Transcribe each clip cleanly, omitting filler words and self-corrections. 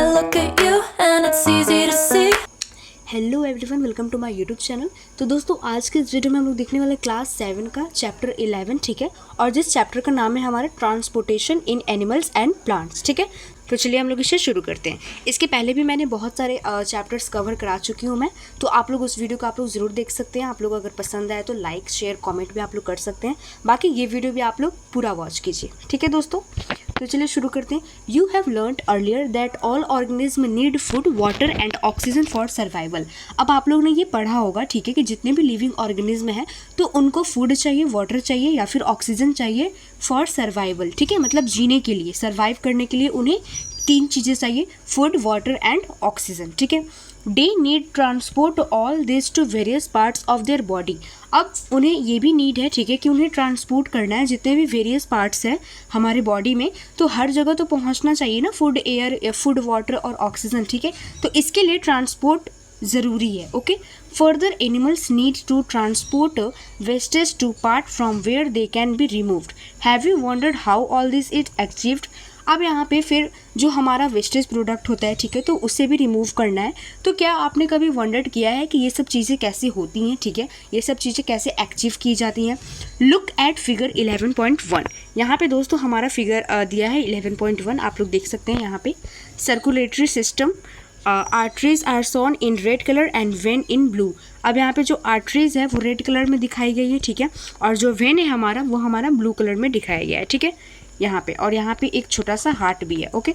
look at you and it's easy to see. Hello everyone, welcome to my YouTube channel. तो दोस्तों, आज के इस वीडियो में हम लोग देखने वाले क्लास 7 का चैप्टर 11, ठीक है। और जिस चैप्टर का नाम है हमारा transportation in animals and plants, ठीक है। तो चलिए हम लोग इसे शुरू करते हैं। इसके पहले भी मैंने बहुत सारे चैप्टर्स कवर करा चुकी हूँ मैं, तो आप लोग उस वीडियो को आप लोग ज़रूर देख सकते हैं। आप लोग अगर पसंद आए तो लाइक शेयर कमेंट भी आप लोग कर सकते हैं। बाकी ये वीडियो भी आप लोग पूरा वॉच कीजिए, ठीक है दोस्तों। तो चलिए शुरू करते हैं। You have learned earlier that all organism need food, water and oxygen for survival. अब आप लोग ने ये पढ़ा होगा, ठीक है, कि जितने भी लिविंग ऑर्गेनिज्म हैं तो उनको फूड चाहिए, वाटर चाहिए या फिर ऑक्सीजन चाहिए फॉर सर्वाइवल, ठीक है। मतलब जीने के लिए, सर्वाइव करने के लिए उन्हें 3 चीज़ें चाहिए, फूड, वाटर एंड ऑक्सीजन, ठीक है। They need transport all this to various parts of their body. अब उन्हें ये भी नीड है, ठीक है, कि उन्हें ट्रांसपोर्ट करना है जितने भी वेरियस पार्ट्स हैं हमारे बॉडी में, तो हर जगह तो पहुंचना चाहिए ना फूड, एयर, फूड, वाटर और ऑक्सीजन, ठीक है। तो इसके लिए ट्रांसपोर्ट ज़रूरी है, okay. Further animals need to transport wastage to part from where they can be removed. Have you wondered how all this is achieved. अब यहाँ पे फिर जो हमारा वेस्टेज प्रोडक्ट होता है, ठीक है, तो उससे भी रिमूव करना है। तो क्या आपने कभी वंडर्ड किया है कि ये सब चीज़ें कैसे होती हैं, ठीक है, ये सब चीज़ें कैसे अचीव की जाती हैं। Look at figure 11.1। यहाँ पे दोस्तों हमारा फिगर दिया है 11.1, आप लोग देख सकते हैं यहाँ पे। Circulatory system, arteries are shown in red colour and vein in blue. अब यहाँ पे जो आर्टरीज है वो रेड कलर में दिखाई गई है, ठीक है, और जो वेन है हमारा वो हमारा ब्लू कलर में दिखाया गया है, ठीक है, यहाँ पे। और यहाँ पे एक छोटा सा हार्ट भी है, ओके।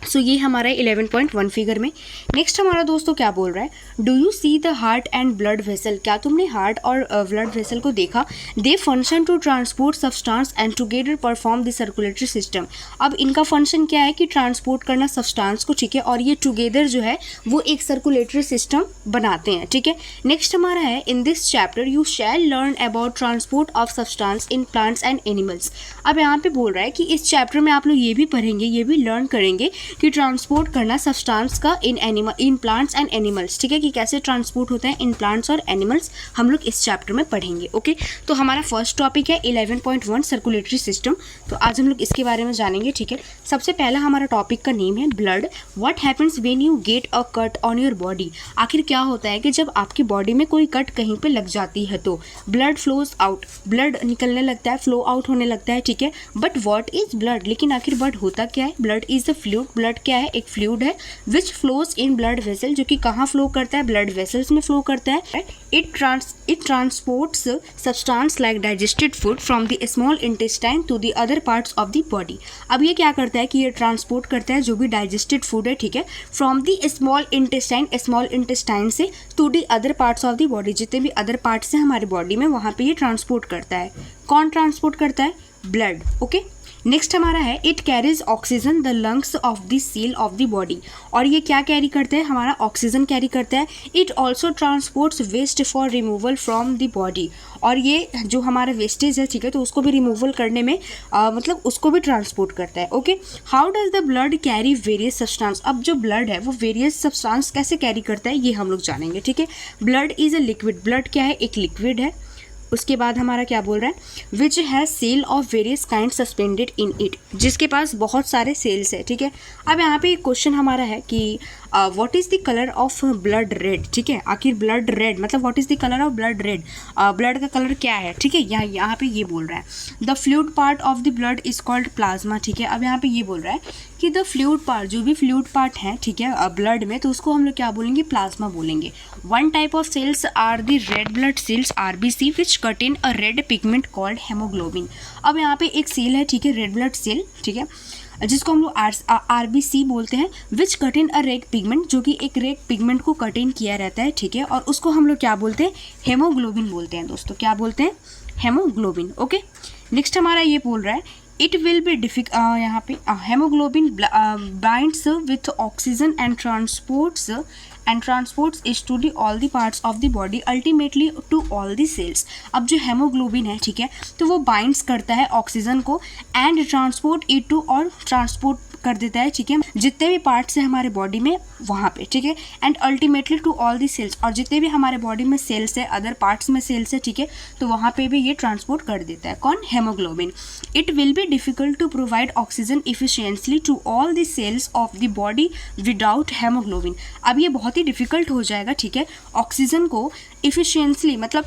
सो ये हमारा 11.1 फिगर में। नेक्स्ट हमारा दोस्तों क्या बोल रहा है, do you see the heart and blood vessel. क्या तुमने हार्ट और ब्लड वेसल को देखा। They function to transport substance and together perform the circulatory system. अब इनका फंक्शन क्या है कि ट्रांसपोर्ट करना सब्सटेंस को, ठीक है, और ये टुगेदर जो है वो एक सर्कुलेटरी सिस्टम बनाते हैं, ठीक है। नेक्स्ट हमारा है, in this chapter you shall learn about transport of substance in plants and animals. अब यहाँ पे बोल रहा है कि इस चैप्टर में आप लोग ये भी पढ़ेंगे, ये भी लर्न करेंगे कि ट्रांसपोर्ट करना सब्सटेंस का इन प्लांट्स एंड एनिमल्स, ठीक है, कि कैसे ट्रांसपोर्ट होता है इन प्लांट्स और एनिमल्स, हम लोग इस चैप्टर में पढ़ेंगे, ओके। तो हमारा फर्स्ट टॉपिक है 11.1 सर्कुलेटरी सिस्टम। तो आज हम लोग इसके बारे में जानेंगे, ठीक है। सबसे पहला हमारा टॉपिक का नेम है blood. What happens when you get a cut on your body. आखिर क्या होता है कि जब आपकी बॉडी में कोई कट कहीं पे लग जाती है तो ब्लड फ्लोज आउट, ब्लड निकलने लगता है, फ्लो आउट होने लगता है, ठीक है। बट व्हाट इज ब्लड, लेकिन आखिर ब्लड होता क्या है। Blood is a fluid. Blood क्या है, एक फ्लूइड है which flows in blood vessel, जो कि कहाँ फ्लो करता है, ब्लड वेसल्स में फ्लो करता है। It transports substance like digested food from the small intestine to the other parts of the body. अब ये क्या करता है कि ये ट्रांसपोर्ट करता है जो भी डाइजेस्टेड फूड है, ठीक है, फ्रॉम द स्मॉल इंटेस्टाइन से to the other parts of the body. जितने भी अदर पार्ट्स हैं हमारी बॉडी में वहाँ पे ये ट्रांसपोर्ट करता है। कौन ट्रांसपोर्ट करता है, ब्लड, ओके। नेक्स्ट हमारा है, it carries oxygen the lungs of the cell of the body. और ये क्या कैरी करता है, हमारा ऑक्सीजन कैरी करता है। It also transports waste for removal from the body. और ये जो हमारा वेस्टेज है, ठीक है, तो उसको भी रिमूवल करने में मतलब उसको भी ट्रांसपोर्ट करता है, okay. How does the blood carry various substance. अब जो ब्लड है वो वेरियस सब्सटेंस कैसे कैरी करता है ये हम लोग जानेंगे, ठीक है। Blood is a liquid. Blood क्या है, एक लिक्विड है। उसके बाद हमारा क्या बोल रहा है, which has cell of various kind suspended in it, जिसके पास बहुत सारे सेल्स है, ठीक है। अब यहाँ पे एक क्वेश्चन हमारा है कि what is the colour of blood red, ठीक है। आखिर ब्लड रेड मतलब what is the colour of blood red, blood का कलर क्या है, ठीक है। यहाँ पे ये बोल रहा है the fluid part of the blood is called plasma, ठीक है। अब यहाँ पे ये बोल रहा है कि द फ्लूइड पार्ट, जो भी फ्लूइड पार्ट है, ठीक है, ब्लड में, तो उसको हम लोग क्या बोलेंगे, प्लाज्मा बोलेंगे। One type of cells are the red blood cells RBC which contain a red pigment called hemoglobin। अब यहाँ पे एक सेल है, ठीक है, रेड ब्लड सेल, ठीक है, जिसको हम लोग RBC बोलते हैं, which contain a red pigment, जो कि एक रेड पिगमेंट को कंटेन किया रहता है, ठीक है, और उसको हम लोग क्या बोलते हैं, हेमोग्लोबिन बोलते हैं दोस्तों। क्या बोलते हैं, हेमोग्लोबिन, ओके। नेक्स्ट हमारा ये बोल रहा है, इट विल बी यहाँ पे haemoglobin binds with oxygen and transports is to the all the parts of the body ultimately to all the cells. अब जो हेमोग्लोबिन है, ठीक है, तो वो बाइंड्स करता है ऑक्सीजन को एंड ट्रांसपोर्ट इट टू, और ट्रांसपोर्ट कर देता है, ठीक है, जितने भी पार्ट्स हैं हमारे बॉडी में वहाँ पे, ठीक है, and ultimately to all the cells, और जितने भी हमारे बॉडी में सेल्स है, अदर पार्ट्स में सेल्स है, ठीक है, तो वहाँ पे भी ये ट्रांसपोर्ट कर देता है। कौन? Haemoglobin. It will be difficult to provide oxygen efficiently to all the cells of the body without haemoglobin. अब ये बहुत ही डिफिकल्ट हो जाएगा, ठीक है, ऑक्सीजन को इफिशियंटली मतलब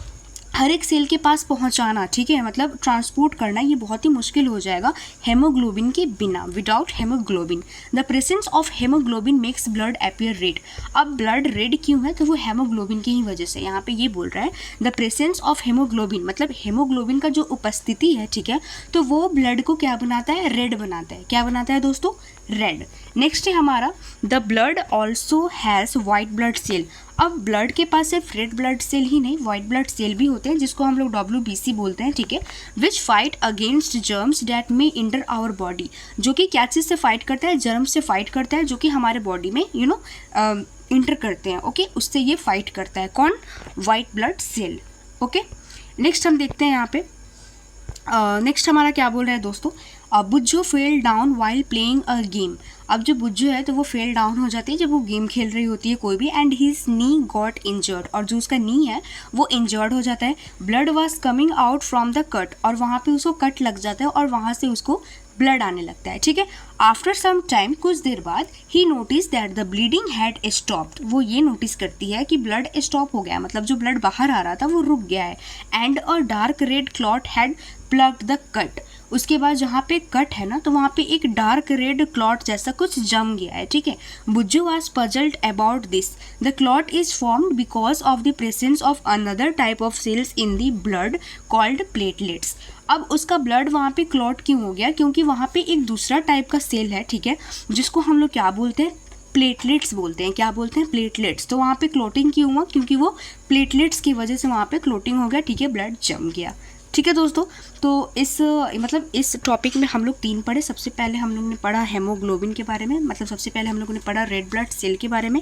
हर एक सेल के पास पहुंचाना, ठीक है, मतलब ट्रांसपोर्ट करना, ये बहुत ही मुश्किल हो जाएगा हेमोग्लोबिन के बिना, without haemoglobin. The presence of haemoglobin makes blood appear red. अब ब्लड रेड क्यों है? तो वो हेमोग्लोबिन की ही वजह से। यहाँ पे ये बोल रहा है द प्रेजेंस ऑफ हेमोग्लोबिन, मतलब हेमोग्लोबिन का जो उपस्थिति है, ठीक है, तो वो ब्लड को क्या बनाता है? रेड बनाता है। क्या बनाता है दोस्तों? रेड। नेक्स्ट है हमारा the blood also has white blood cell. अब ब्लड के पास सिर्फ रेड ब्लड सेल ही नहीं, वाइट ब्लड सेल भी होते हैं, जिसको हम लोग WBC बोलते हैं, ठीक है, which fight against germs that may enter our body, जो कि क्या चीज़ से फाइट करता है? जर्म से फाइट करता है, जो कि हमारे बॉडी में इंटर करते हैं, ओके, उससे ये फाइट करता है। कौन? White blood cell, okay. Next हम देखते हैं यहाँ पे, नेक्स्ट हमारा क्या बोल रहा है दोस्तों? Bujjo fell down while playing a game. अब जो बुज्जो है तो वो फेल डाउन हो जाती है जब वो गेम खेल रही होती है कोई भी, and his knee got injured, और जो उसका नी है वो इंजर्ड हो जाता है। Blood was coming out from the cut, और वहाँ पे उसको कट लग जाता है और वहाँ से उसको ब्लड आने लगता है, ठीक है। आफ्टर सम टाइम, कुछ देर बाद, he notice that the bleeding had stopped. वो ये नोटिस करती है कि ब्लड स्टॉप हो गया, मतलब जो ब्लड बाहर आ रहा था वो रुक गया है। And a dark red clot had plugged the cut. उसके बाद जहाँ पे कट है ना, तो वहाँ पे एक डार्क रेड क्लॉट जैसा कुछ जम गया है, ठीक है। Bujjo was puzzled about this. The clot is formed because of the presence of another type of cells in the blood called platelets. अब उसका ब्लड वहाँ पे क्लॉट क्यों हो गया? क्योंकि वहाँ पे एक दूसरा टाइप का सेल है, ठीक है, जिसको हम लोग क्या बोलते हैं? प्लेटलेट्स बोलते हैं। क्या बोलते हैं? प्लेटलेट्स। तो वहाँ पे क्लोटिंग क्यों हुआ? क्योंकि वो प्लेटलेट्स की वजह से वहाँ पे क्लोटिंग हो गया, ठीक है, ब्लड जम गया, ठीक है दोस्तों। तो इस टॉपिक में हम लोग 3 पढ़े। सबसे पहले हम लोग ने पढ़ा हेमोग्लोबिन के बारे में, मतलब सबसे पहले हम लोगों ने पढ़ा रेड ब्लड सेल के बारे में।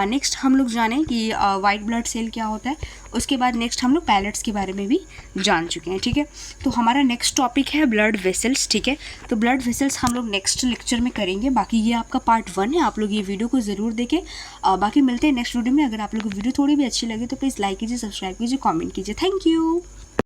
नेक्स्ट हम लोग जाने कि वाइट ब्लड सेल क्या होता है। उसके बाद नेक्स्ट हम लोग पैलेट्स के बारे में भी जान चुके हैं, ठीक है। तो हमारा नेक्स्ट टॉपिक है ब्लड वेसल्स, ठीक है। तो ब्लड वेसल्स हम लोग नेक्स्ट लेक्चर में करेंगे। बाकी ये आपका पार्ट 1 है, आप लोग ये वीडियो को ज़रूर देखें। बाकी मिलते हैं नेक्स्ट वीडियो में। अगर आप लोग को वीडियो थोड़ी भी अच्छी लगे तो प्लीज़ लाइक कीजिए, सब्सक्राइब कीजिए, कॉमेंट कीजिए। Thank you.